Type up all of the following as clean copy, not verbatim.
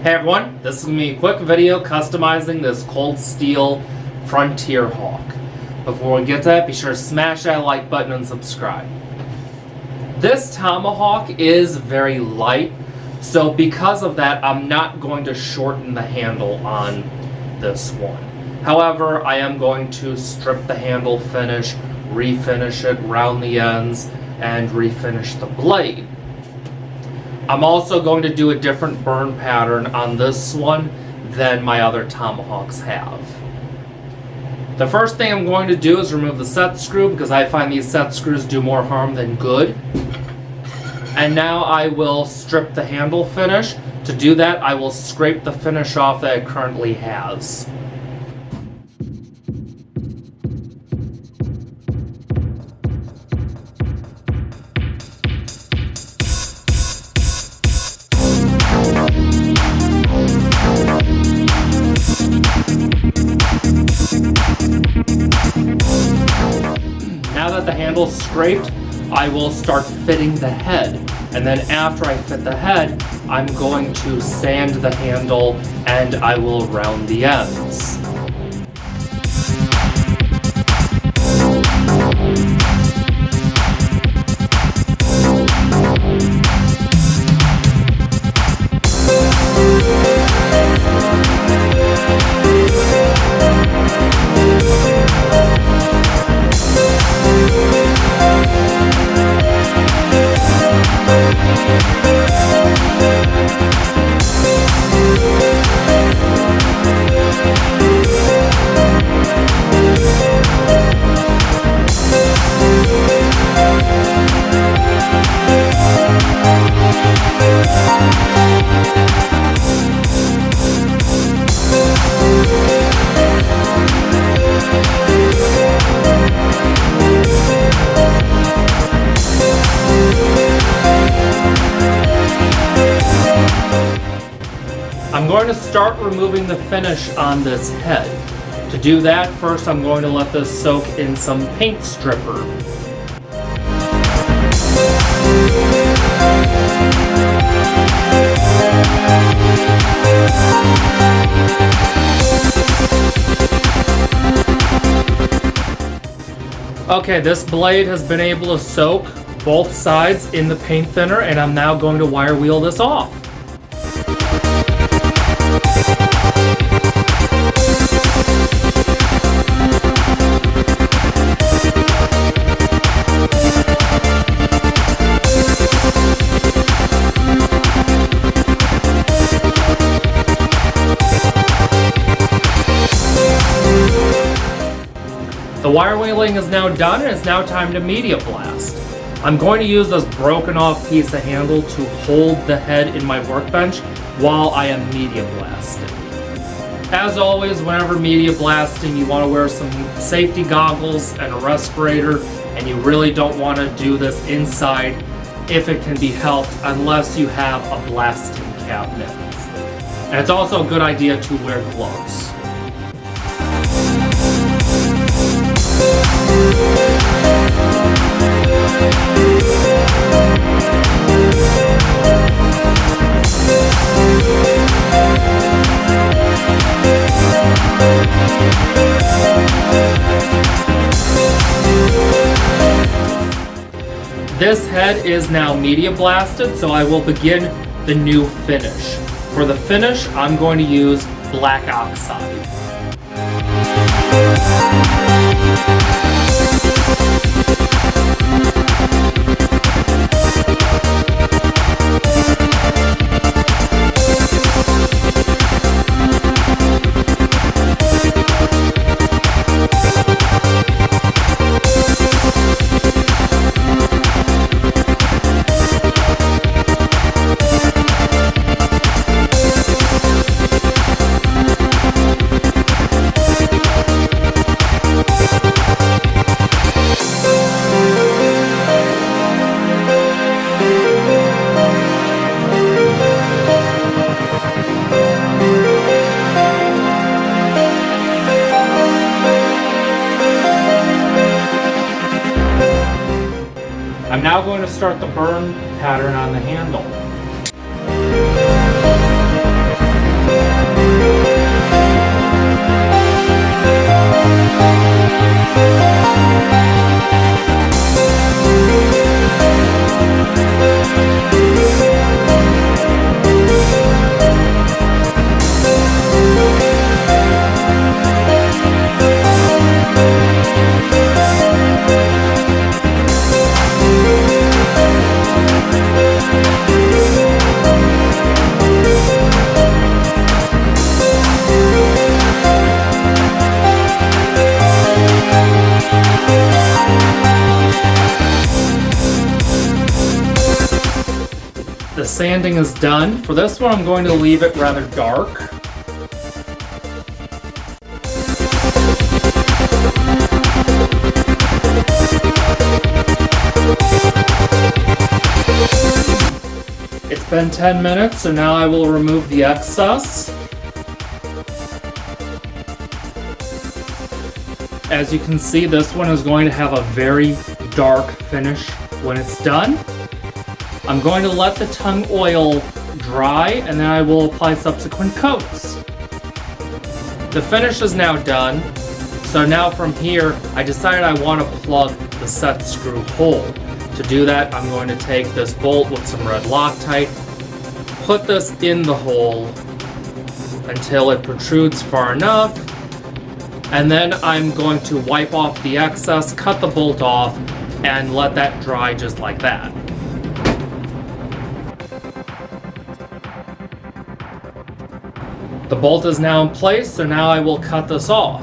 Hey everyone, this is going to be a quick video customizing this cold steel Frontier Hawk. Before we get to that, be sure to smash that like button and subscribe. This tomahawk is very light, so because of that, I'm not going to shorten the handle on this one. However, I am going to strip the handle finish, refinish it, round the ends, and refinish the blade. I'm also going to do a different burn pattern on this one than my other tomahawks have. The first thing I'm going to do is remove the set screw because I find these set screws do more harm than good. And now I will strip the handle finish. To do that, I will scrape the finish off that it currently has. Now that the handle's scraped, I will start fitting the head. And then after I fit the head, I'm going to sand the handle and I will round the ends. I'm going to start removing the finish on this head. To do that, first I'm going to let this soak in some paint stripper. Okay, this blade has been able to soak both sides in the paint thinner, and I'm now going to wire wheel this off. The wire wheeling is now done, and it's now time to media blast. I'm going to use this broken off piece of handle to hold the head in my workbench while I am media blasting. As always, whenever media blasting, you want to wear some safety goggles and a respirator, and you really don't want to do this inside if it can be helped unless you have a blasting cabinet. And it's also a good idea to wear gloves. This head is now media blasted, so I will begin the new finish. For the finish, I'm going to use black oxide. I'm now going to start the burn pattern on the handle. sanding is done. For this one, I'm going to leave it rather dark. It's been 10 minutes, so now I will remove the excess. As you can see, this one is going to have a very dark finish when it's done. I'm going to let the tongue oil dry, and then I will apply subsequent coats. The finish is now done, so now from here, I decided I want to plug the set screw hole. To do that, I'm going to take this bolt with some red Loctite, put this in the hole until it protrudes far enough, and then I'm going to wipe off the excess, cut the bolt off, and let that dry just like that. The bolt is now in place, so now I will cut this off.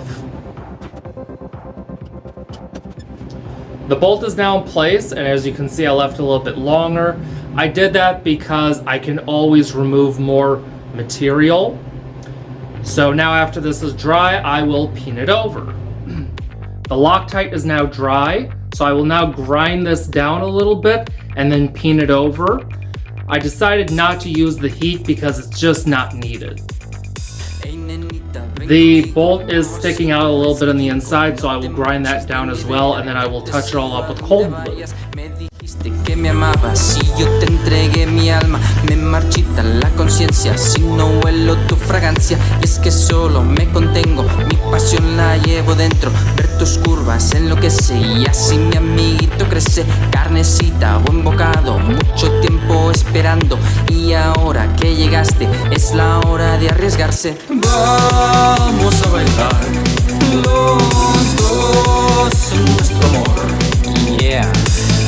The bolt is now in place, and as you can see, I left it a little bit longer. I did that because I can always remove more material. So now after this is dry, I will peen it over. The Loctite is now dry, so I will now grind this down a little bit and then peen it over. I decided not to use the heat because it's just not needed. The bolt is sticking out a little bit on the inside, so I will grind that down as well, and then I will touch it all up with cold glue. Que me amabas, si yo te entregué mi alma, me marchita la conciencia si no huelo tu fragancia. Y es que solo me contengo, mi pasión la llevo dentro. Ver tus curvas enloquece y así mi amiguito crece. Carnecita, buen bocado, mucho tiempo esperando. Y ahora que llegaste, es la hora de arriesgarse. Vamos a bailar los dos en nuestro amor. Yeah.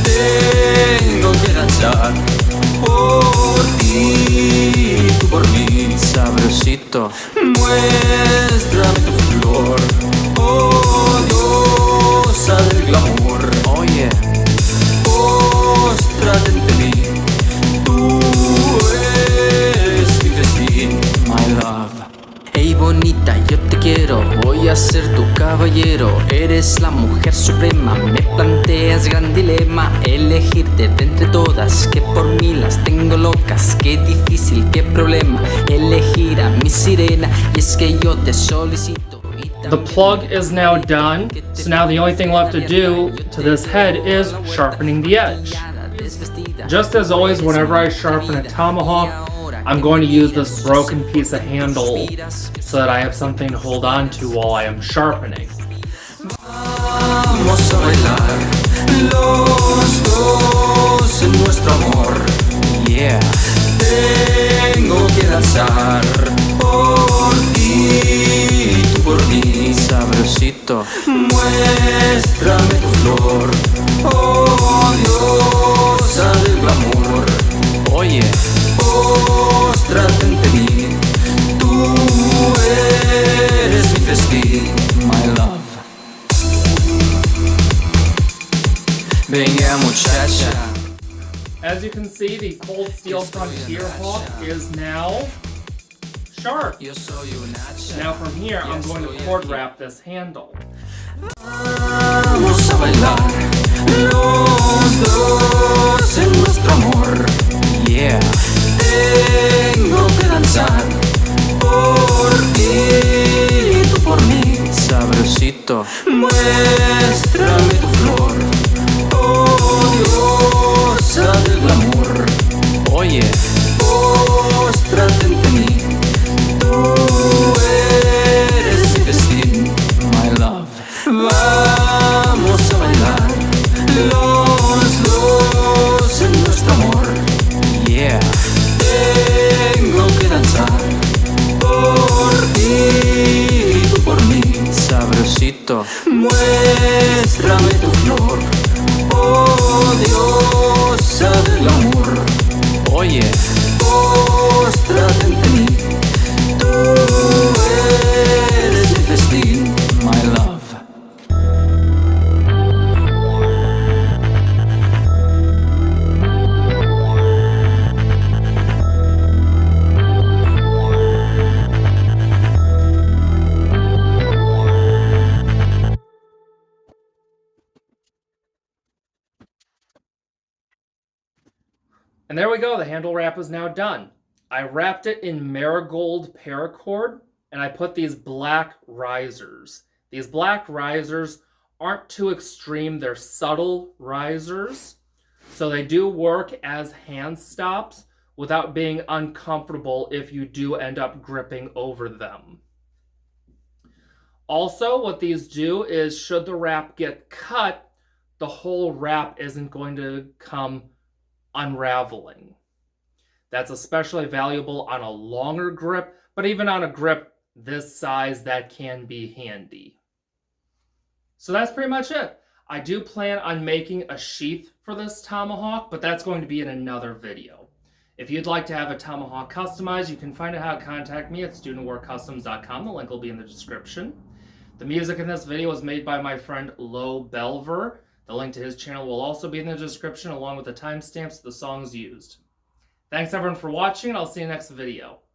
Tengo que danzar por ti, tú por mí, sabrosito. Muéstrame tu flor, oh diosa del glamour. Oh yeah. Póstrate ante mí, tú eres mi festín, my love. Hey bonita, yo te quiero, voy a ser tu caballero. Eres la mujer suprema, me planteas gran dilema. Elegirte de entre todas, que por mí las tengo locas. Qué difícil, qué problema, elegir a mi sirena. Y es que yo te solicito. The plug is now done, so now the only thing left to do to this head is sharpening the edge. Just as always, whenever I sharpen a tomahawk, I'm going to use this broken piece of handle so that I have something to hold on to while I am sharpening. Vamos a bailar los dos en nuestro amor. Yeah. Tengo que danzar por ti, tú por mí, sabrosito. Muéstrame tu flor, oh diosa del glamour. Oye. Póstrate ante mí, tú eres mi festín, my love. Venga muchacha. As you can see, the Cold Steel Frontier Hawk is now sharp. Now from here, I'm going to cord wrap this handle. Vamos a bailar los dos en nuestro amor. Yeah. Tengo que danzar por ti, tú por mí, sabrosito. Muéstrame tu flor, oh diosa del glamour. Oye, póstrate ante mí, tú eres mi destino, my love. Vamos a bailar los dos en nuestro amor. Yeah. Tengo que danzar por ti, tú por mí, sabrosito. Muéstrame tu flor, oh diosa del glamour. Oye, póstrate ante mí, tú eres mi festín, my love. And there we go, the handle wrap is now done. I wrapped it in marigold paracord, and I put these black risers. These black risers aren't too extreme, they're subtle risers, so they do work as hand stops without being uncomfortable if you do end up gripping over them. Also, what these do is, should the wrap get cut, the whole wrap isn't going to come unraveling. That's especially valuable on a longer grip, but even on a grip this size, that can be handy. So that's pretty much it. I do plan on making a sheath for this tomahawk, but that's going to be in another video. If you'd like to have a tomahawk customized, you can find out how to contact me at studentwarcustoms.com. The link will be in the description. The music in this video was made by my friend Lo Belver. The link to his channel will also be in the description, along with the timestamps of the songs used. Thanks everyone for watching, and I'll see you next video.